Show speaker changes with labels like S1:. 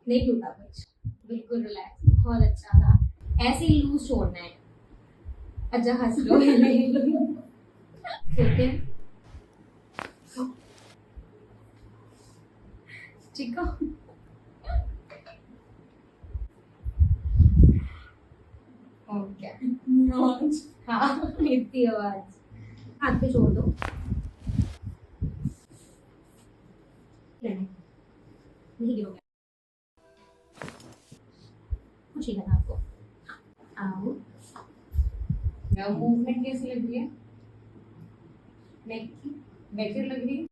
S1: नहीं टूटा कुछ, बिल्कुल रिलैक्स, बहुत अच्छा था। ऐसे ही लूज छोड़ना है। अच्छा हंस लो। ठीक है, ठीक है। ओके, हाँ इतनी आवाज। हाथ पे छोड़ दो। नहीं नहीं गिरोगे, कुछ नहीं करना आपको। आओ।
S2: मूवमेंट कैसी लग रही है? नेक की बेटर लग रही है?